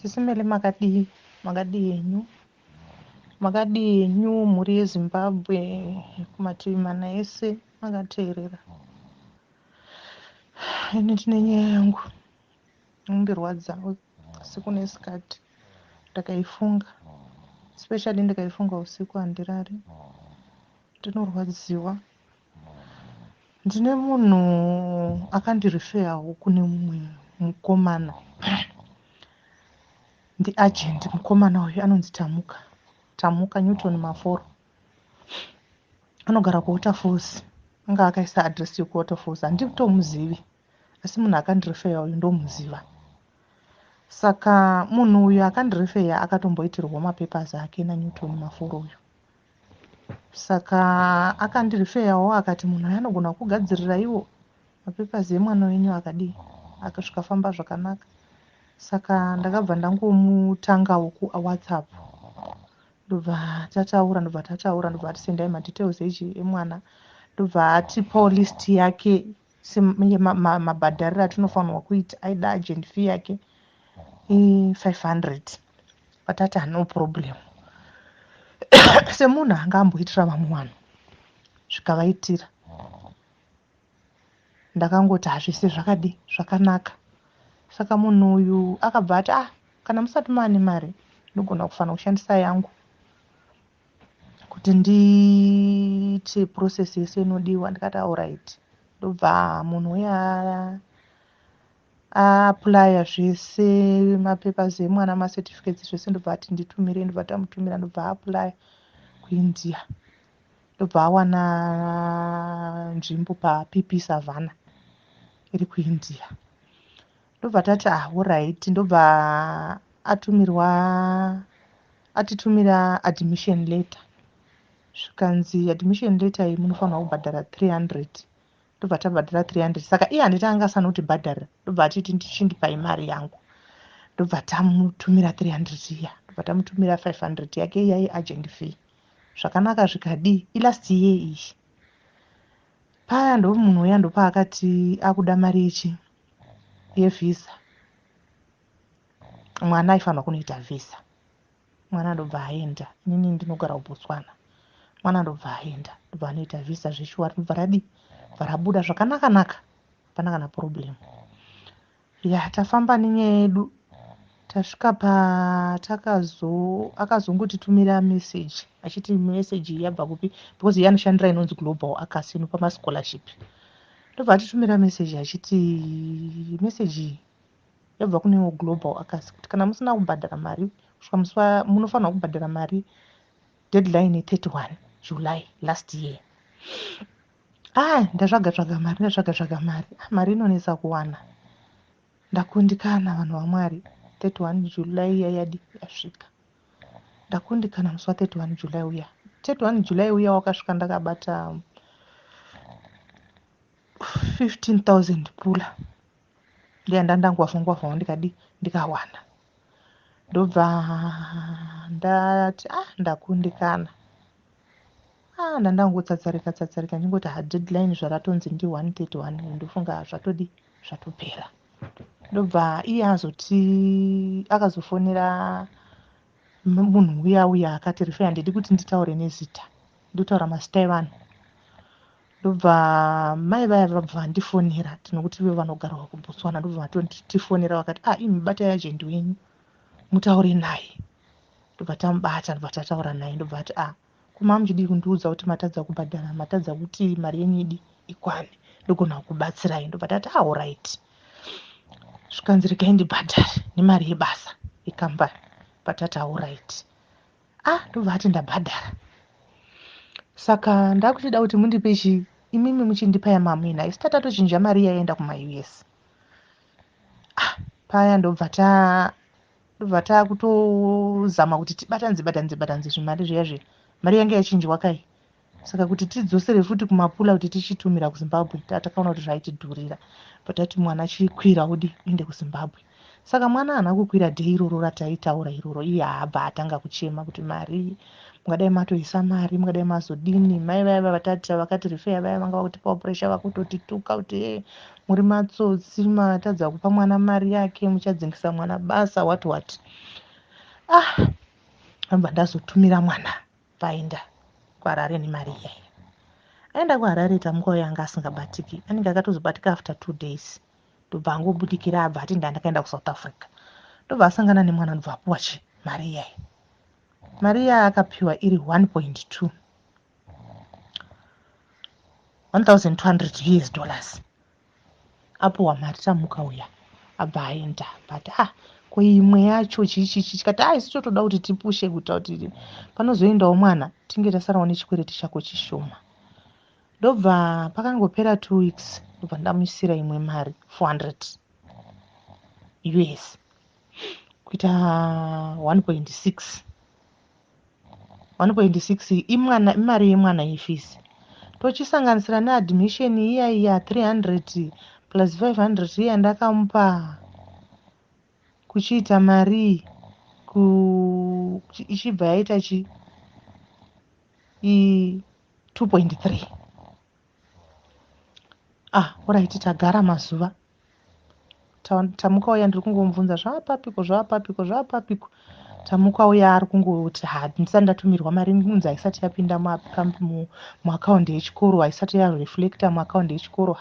Chisimele makadi yenyu. Makadi yenyu mhuri yeZimbabwe kumativi mana ese makateerera. Ini ndine nyaya yangu inondirwadzawo usiku nesikati. Ndakaifunga. Especially ndakaifunga usiku handirari. Ndinorwadziwa. Ndine munhu akandirifeyawo kune mumwe mukomana. Ndiagent mukomana uyu anonzi Tamuka Newton Maforo. Anogara kuWaterfalls. Anga akaisa adresi yokuWaterfalls. Handitomuzivi. Asi munhu akandirifeya uyu ndomuziva. Saka munhu uyu akandirifeya akatomboitirwa mapepasi ake naNewton Maforo uyu. Saka akandirifeyawo akati munhu aya anogona kugadzirira iwo mapepasi emwana wenyu akadii akasvika famba zvakanaka. Saka ndakabva ndangomutangawo kuWhatsApp. Ndobva tataura ndobva ati sendai madetails emwana. Ndobva atipawo list yake mabhadhariro atinofanirwa kuita. Aida agent fee yake 500. Vatati no problem. Semunhu anga amboitira vamwe vanhu zvikavaitira. Ndakangoti hazvese zvakadii zvakanaka. Saka munhu uyu akabva ati kana musati maane mari ndogona kufanira kushandisa yangu kuti ndiite process yese inodiwa. Ndikati alright. Ndobva munhu uya aapply zvese mapepasi emwana macertificates zvese ndobva ati nditumire. Ndobva tamutumira ndobva aapply kuIndia. Ndobva awana nzvimbo paPP Savannah iri kuIndia. Ndobva tati alright. Ndobva atitumira admission letter. Zvikanzi admission letter iyi munofanirwa kubhadhara 300. Ndobva tabhadhara 300. Saka iye handiti anga asana kuti bhadhara. Ndobva atiti ndichindipai mari yangu. Ndobva tamutumira 300 iya. Ndobva tamutumira 500 yake iya yeagent fee. Zvakanaka zvikadii ilast year iyi. Paya ndo munhu uya ndopaakati akuda mari yevisa. Mwana aifanirwa kunoita visa. Mwana ndobva aenda. Inini ndinogara kuBotswana. Mwana ndobva aenda. Ndobva anoita visa zveshuwa. Ndobva radii rabuda zvakanaka. Hapana kana problem. Tafamba nenyaya yedu. Tasvika akazongotitumira message. Achiti message yabva kupi because iye anoshandira inonzi Global Akasi inopa mascholarship. Ndobva atitumira message achiti message yabva kune Global Akasi kuti kana musina kubhadhara mari kusvika munofanirwa kubhadhara mari deadline 31 July last year. Ndatsvaga mari. Mari inonesa kuwana. Ndakundikana vanhu vaMwari. 31 July yasvika. Ndakundikana musi wa31 July uya. 31 July uya wakasvika ndakabata 15,000 pula. Ndangwafungwa ndikadii ndikawana. Ndobva ndati ndakundikana. Ndangotsatsaririka ndingoti deadline zvaratonzi ndi 131 ndofunga zvatopera. Ndobva iye akazofonera munhu uya akati rifeya ndidi kuti nditaure nezita. Ndotaura mazita evanhu. Ndobva mai vaya vabva vandifonera. Tinokuti ivo vanogara kuBotswana. Ndobva vatotifonera vakati imibata yeagent wenyu mutaure naye. Ndobva tamubata ndobva tataura naye. Ndobva ati kuma muchidi kundiudza kuti matadza kubhadhara, matadza kuti mari yenyu idi ikwane, ndogona kubatsirai. Ndobva tati alright. Zvikanzi regai ndibhadhare nemari yebasa yekambani. Patati alright. Ndobva ati ndabhadhara. Saka ndakuchida kuti mundipe imimi muchindipa yamamina. Isi tatochinja mari yaenda kuma-US. Paya ndobva takutozama kuti tibatanze zvimari zviyazve. Mari yange yachinjwa kai. Saka kuti tidzosere futi kumapula kuti tichitumira kuZimbabwe takaona kuti zvaitidhurira. Patati mwana chikwira udi ende kuZimbabwe. Saka mwana haana kukwira dhei iroro rataitaura iroro. Iye haabva atanga kuchema kuti mari, mungadai matoisa mari, mungadai mazodini. Mai vaya vatati vakati rifeya vaya vanga vakutipawo puresha vakutotituka kuti muri matsotsi, matadza kupa mwana mari yake, muchadzingisa mwana basa what. Ndobva ndazotumira mwana paenda kuHarare nemari iyaya. Aenda kuHarare tamuka uya anga asingabatiki, anenge akatozobatika after 2 days. Ndobva angobudikira abva ati ndakaenda kuSouth Africa. Ndobva asangana nemwana ndobva apuwa mari iyaya. Mari iyaya akapiwa iri 1.2 $1,200 US. Apuwa mari tamuka uya abva aenda but ko imwe yacho chichichi chikati isi totoda kuti tipushe kuita kuti panozoendawo mwana tinge tasarawo nechikwereti chako chishoma. Ndobva pakangopera 2 weeks ndobva ndamuisira imwe mari 400 US kuita 1.6. 1.6 imari yemwana yefees. Tochisanganisira neadmission iya 300 plus 500 iya ndakamupa kuchiita mari ichibva yaita 2.3. Alright, tagara mazuva. Tamuka uya ndiri kungomubvunza zvapapiko. Tamuka uya ari kungoti ndisati ndatumirwa mari ngunzi haisati yapinda muakaundi yechikoro, haisati yareflecta muakaundi yechikoro.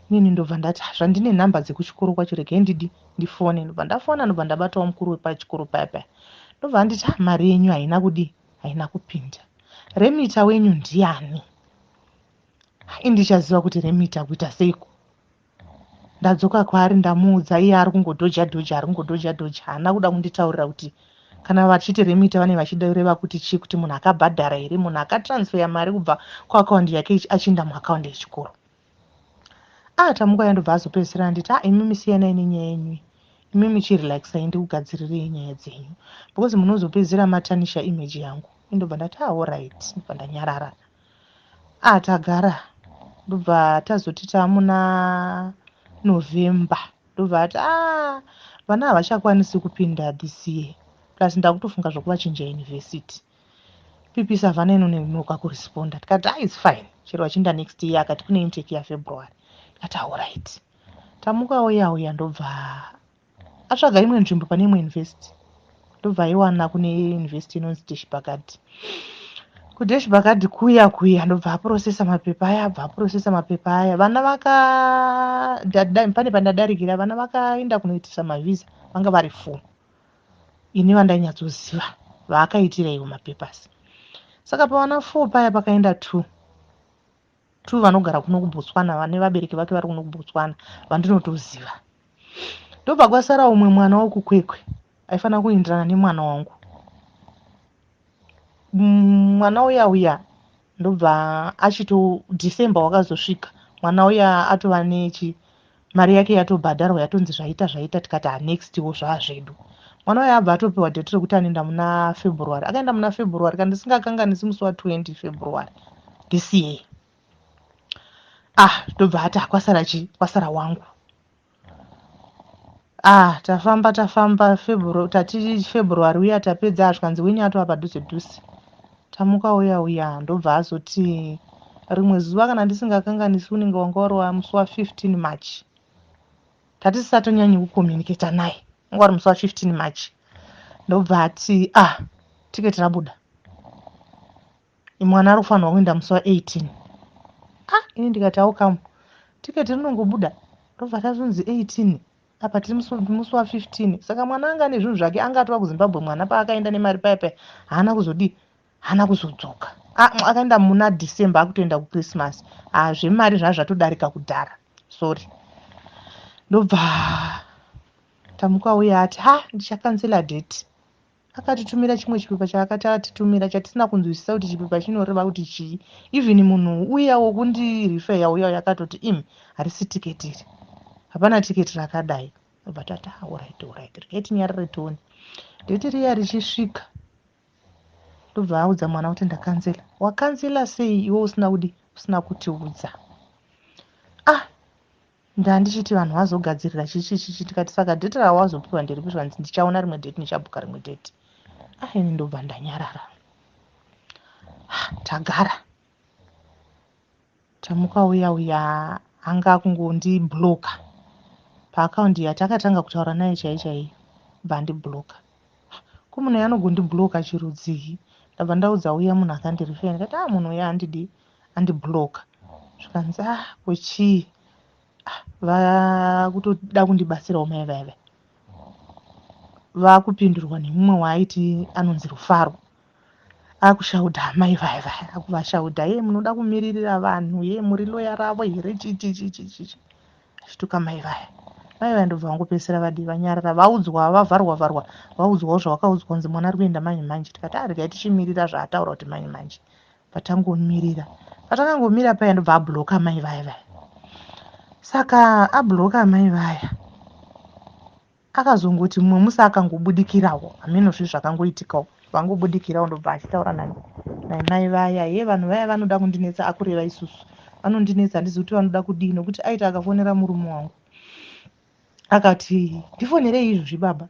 Inini ndobva ndati zvandine nhamba dzekuchikoro kwacho regai ndifone. Ndobva ndafona, ndobva ndabatawo mukuru wepachikoro paya. Ndobva nditi mari yenyu haina kupinda. Remita wenyu ndiani? Indichaziva kuti remita kuita seiko. Ndadzoka kwaari ndamuudza, iye ari kungodhoja, haana kuda kunditaurira kuti kana vachiti remita vane vachireva kuti chii, kuti munhu akabhadhara here, munhu akatransferya mari kubva kuakaundi yake achienda muakaundi yechikoro. Tamuka yandobva azopedzisira nditi imimi siyanai nenyaya yenyu, imimi chirelaxai ndikugadzirirei nyaya dzenyu because munozopedzisira matanisha image yangu. Ndobva ndati alright, ndobva ndanyarara. Tagara ndobva tazoti tamuna November ndobva ati vana havachakwanisi kupinda this year plus ndakutofunga zvokuvachinja university. PP Savana inonoka kuresponda. Tikati it's fine, chero vachinda next year. Akati kune intake yaFebruary. Tikati alright. Tamuka uya ndobva atsvaga imwe nzvimbo pane imwe university. Ndobva aiwana kune university inonzi Deshbakadi. KuDeshbakadi kuya ndobva aprocessa mapepa aya. Vana pane pandadarikira, vana vakaenda kunoitisa mavisa vanga vari 4. Ini vandainyatsoziva vaakaitira iwo mapepasi. Saka pavana 4 paya pakaenda 2 vanogara kuno kuBotswana, vane vabereki vake vari kuno kuBotswana vandinotoziva. Ndobva kwasara umwe mwana wokukwekwe aifanira kuenderana nemwana wangu. Mwana uya ndobva achito December wakazosvika, mwana uya atova mari yake yatobhadharwa, yatonzi zvaita. Tikati next wo zvedu. Mwana uya abva atopiwa date rekuti anoenda muna February. Akaenda muna February kandi ndisingakanganisi musi wa 20 February this year. Ndobva ati kwasara wangu. Tafamba tati February uya tapedza asvanzi wenyu atova padhuze. Tamuka uya ndobva azoti rimwe zuva kana ndisingakanganisi unenge wanga wari musi wa 15 March. Tatisatonyanya kucommunicata naye. Wanga wari musi wa 15 March. Ndobva ati tiketi rabuda. Mwana ari kufanirwa kuenda musi wa 18. Ini ndikati aukamu. Tiketi rinongobuda. Ndobva tazonzi 18. Apa tiri musi wa 15. Saka mwana anga nezvinhu zvake anga atova kuZimbabwe, mwana paakaenda nemari paya haana kuzodzoka. Akaenda muna December akutoenda kuChristmas. Zvemari zvatodarika kudhara. Sorry. Ndobva tamuka uya ati ndichakansela date. Akatitumira chimwe chipepa chaakati atitumira chatisina kunzwisisa kuti chipepa chinoreva kuti chii. Even munhu uya wokundirifeya uya yakatoti harisi tiketi iri. Hapana tiketi rakadai. Ndobva tati alright. Regai tinyarare tione. Date riya richisvika. Ndobva audza mwana kuti ndakansela. Wakansela sei iwe usina kutiudza? ndandichiti vanhu vazogadzirira chichichichi tikati saka dheti ravo wazopiwa nderipi zvanzi ndichaona rimwe dheti ndichabhuka rimwe dheti. Ini ndobva ndanyarara. Tagara tamuka uya anga kungondibhuloka paakaundi yatakatanga kutaura naye chaichai bva ndibhuloka. Kumunhu yanogondibhuloka chirudzii. Ndabva ndaudza uya munhu akandirifera ndikati munhu uya handidi andibhuloka. Zvikanzi kuchii vakutoda kundibatsirawo maivaiva. Vakupindurwa nemumwe waaiti anonzi Rufaro. Akushaudha maivaiva akuvashaudha munoda kumiririra vanhu muri loya ravo here chichichichichi zvituka maivaya. Maivaya ndobva vangopedzisira vadi vanyarara vaudzwa vavharwa vaudzwawo zvavakaudzwa kunzi mwana ari kuenda manje manje. Tikati regai tichimirira zvaataura kuti manje manje. Patangomirira patangomira paya ndobva abhuloka maivaya. Saka abhuloka maivaya akazongoti mumwe musi akangobudikirawo hamenozvi zvakangoitikawo vangobudikirawo ndobva achitaura naimai vaya vanhu vaya vanoda kundinetsa akureva isusu vanondinetsa handizi kuti vanoda kudii nokuti aiti akafonera murume wangu akati ndifonerei izvozvi baba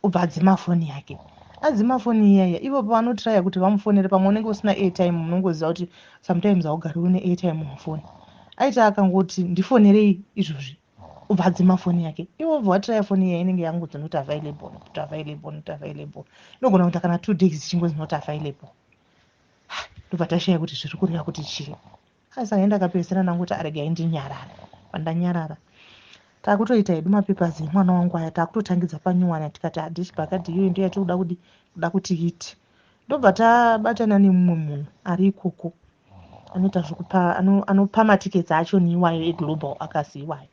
obva adzima foni yake. Adzima foni iyaya ivo pavanotiraya kuti vamufonere pamwe unenge usina airtime munongoziva kuti sometimes haugari une airtime mufoni. Aiti akangoti ndifonerei izvozvi obva adzima foni yake. Ivo bva vatiraya foni iyaya inenge yangodzi not available inogona kuita kana 2 days chingozi not available. Ndobva tashaya kuti zviri kureva kuti chii. Saka ndakapedzisira ndangoti aregai ndinyarara. Pandanyarara takutoita hedu mapepasi emwana wangu aya takutotangidza panyuwana tikati hadhishi pakati iyoyo ndiyo yatikuda kuti iti. Ndobva tabatana nemumwe munhu ari ikoko anoita zvekupa anopa matiketsi acho niwayo eglobal akaziwayo.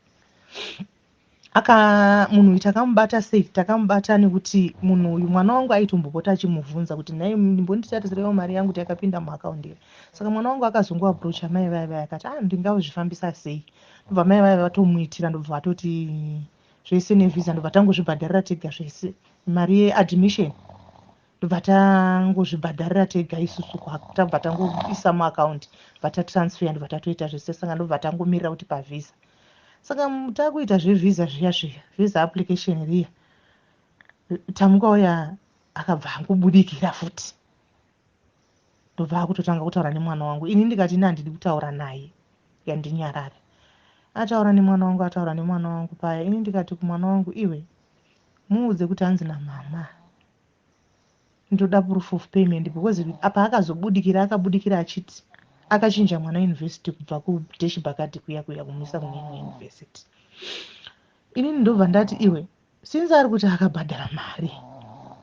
Munhu uyu takamubata sei? Takamubata nekuti munhu uyu mwana wangu aitombopota achimubvunza kuti nhai ndimbonditaridzirewo mari yangu kuti yakapinda muakaunti here. Saka mwana wangu akazongoapproacha mai vaya akati ndingazvifambisa sei. Ndobva mai vaya vatomuitira ndobva vatoti zvese nevhisa ndobva tangozvibhadharira tega zvese. Mari yeadmission ndobva tangozvibhadharira tega isusu tabva tangoisa muakaunti bva tatransfer ndobva tatoita zvese. Saka ndobva tangomirira kuti pavhisa. Saka takuita zvevhisa zviya vhisa application riya tamuka uya akabva angobudikira futi. Ndobva akutotanga kutaura nemwana wangu. Ini ndikati handidi kutaura naye yandinyarare. Ataura nemwana wangu paya. Ini ndikati kumwana wangu iwe muudze kuti hanzi namama ndoda proof of payment because apa akabudikira achiti akachinja mwana university kubva kudeshi bakati kuya kumisa kune imwe university. Inini ndobva ndati iwe since ari kuti akabhadhara mari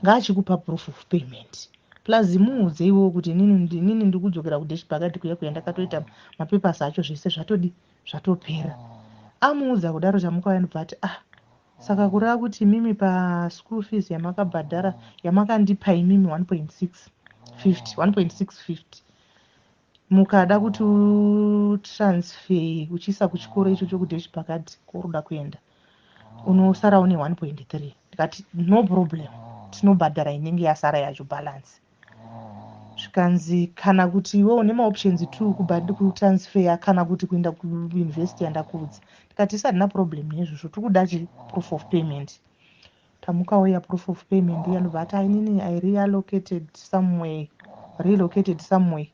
ngaachikupa proof of payment plus muudze iwewo kuti inini ndiri kudzokera kudeshi bakati kuya ndakatoita mapepasi acho zvese zvatopera. Amuudza kudaro tamuka waya ndobva ati saka kureva kuti mimi paschool fees yamakabhadhara yamakandipa imimi 1.650 mukada kuti utransfer uchiisa kuchikoro ichocho kudeshi pakati kworuda kuenda unosara une 1.3. Ndikati no problem tinobhadhara inenge yasara yacho balance. Zvikanzi kana kuti iwe une maoptions 2 kutransfer kana kuti kuenda kuuniversity yandakuudza. Ndikati isarina problem yezvozvo tikuda proof of payment. Tamuka uya proof of payment iya ndobva ati inini I relocated somewhere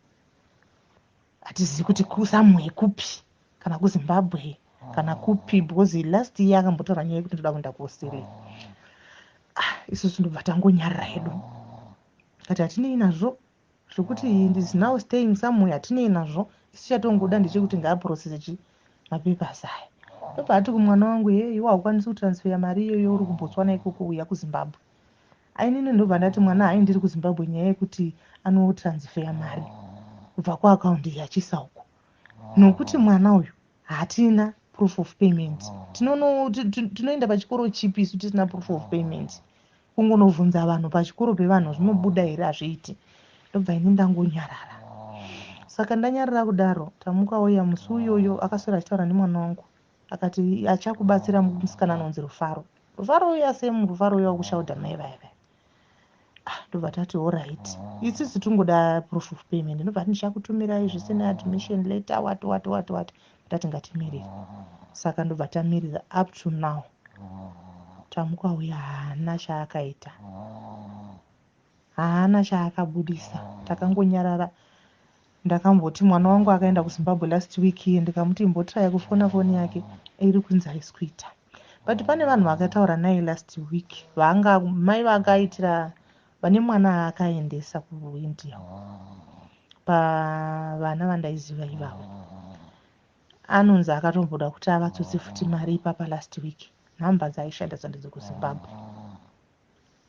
hatizivi kuti somewhere kupi kana kuZimbabwe kana kupi because last year akambotaura nyaya yekuti ndoda kuenda kuAustralia. Isusu ndobva tangonyarara hedu kati hatinei nazvo zvokuti is now staying somewhere hatinei nazvo isu chatongoda ndechekuti ngaaprocesse mapepasi aya. Ndobva ati kumwana wangu iwe haukwanisi kutransfer mari iyoyo uri kuBotswana ikoko uya kuZimbabwe. Inini ndobva ndati mwana ndiri kuZimbabwe nyaya yekuti anotransfer mari kubva kuakaunti yachisa uko nokuti mwana uyu hatina proof of payment. Tinoenda pachikoro chipi isu tisina proof of payment? Kungonovhunza vanhu pachikoro pevanhu zvinobuda here hazviiti. Ndobva ini ndangonyarara. Saka ndanyarara kudaro tamuka uya musi uyoyo akaswera achitaura nemwana wangu akati achakubatsira musikana anonzi Rufaro. Rufaro uya Rufaro uya wakushaudha mai vaya. Ndobva tati alright itsisi tungoda proof of payment. Ndobva ndichakutumirai zvese neadmission letter what. ndati ngatimirire. Saka ndobva tamirira up to now. Tamuka uyu haana chaakaita, haana chaakabudisa. Takangonyarara. Ndakamboti mwana wangu akaenda kuZimbabwe last week, ndikamuti imbotraya kufona foni yake iri kunzi haisi kuita. But pane vanhu vakataura naye last week, mai vakaitira vane mwana akaendesa kuIndia, pavana vandaiziva ivavo. Anonzi akatomboda kuti avatsotse futi mari ipapa last week. Nhamba dzaaishanda dzandidzi kuZimbabwe.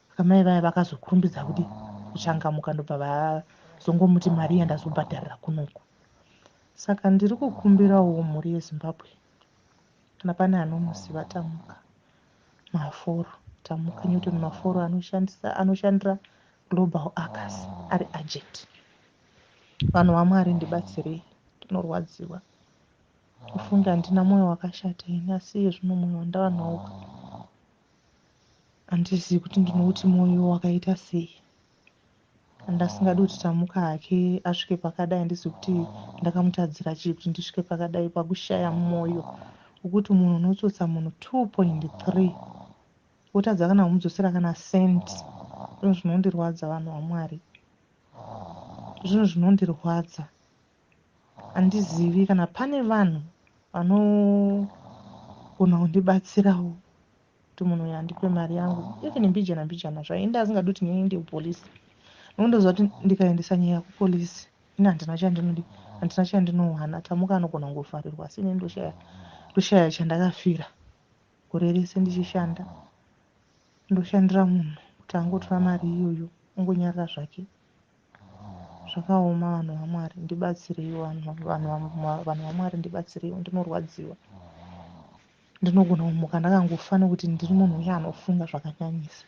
Saka mai vaya vakazokurumbidza kuti kuchangamuka, ndobva vazongomuti mari yandazobhadharira kunoku. Saka ndiri kukumbirawo mhuri yeZimbabwe, kana pane anomuziva Tamuka, Maforo, Tamuka Newton Maforo, anoshandira Global Acres, ari agent. Vanhu vaMwari ndibatsirei, ndinorwadziwa. Kufunga ndina mwoyo wakashata ini, asi iye zvino mwoyo wandava nawo handizivi kuti ndinouti mwoyo wakaita sei. Handasingadi kuti Tamuka hake asvike pakadai. Handizivi kuti ndakamutadzira chii kuti ndisvike pakadai, pakushaya mwoyo wokuti munhu unotsotsa munhu 2.3 wotadza kana kumudzosera kana senti. Zvinhu zvinondirwadza, vanhu vaMwari, zvinhu zvinondirwadza. Handizivi kana pane vanhu vanogona kundibatsirawo kuti munhu uyu andipe mari yangu, even mbijana zvayo. Inde asingadi kuti ndiende kupolisi. Nondoziva kuti ndikaendesa nyaya kupolisi ini handina chandinodi, handina chandinowana. Tamuka anogona kungofarirwa, asi ine ndoshaya chandakafira gore rese ndichishanda. Ndoshandira munhu kuti angotora mari iyoyo ongonyarara zvake. Zvakaoma, vanhu vaMwari ndibatsireiwo, vanhu vaMwari ndibatsireiwo, ndinorwadziwa. Ndinogona kumuka ndakangofa nekuti ndiri munhu uye anofunga zvakanyanyisa.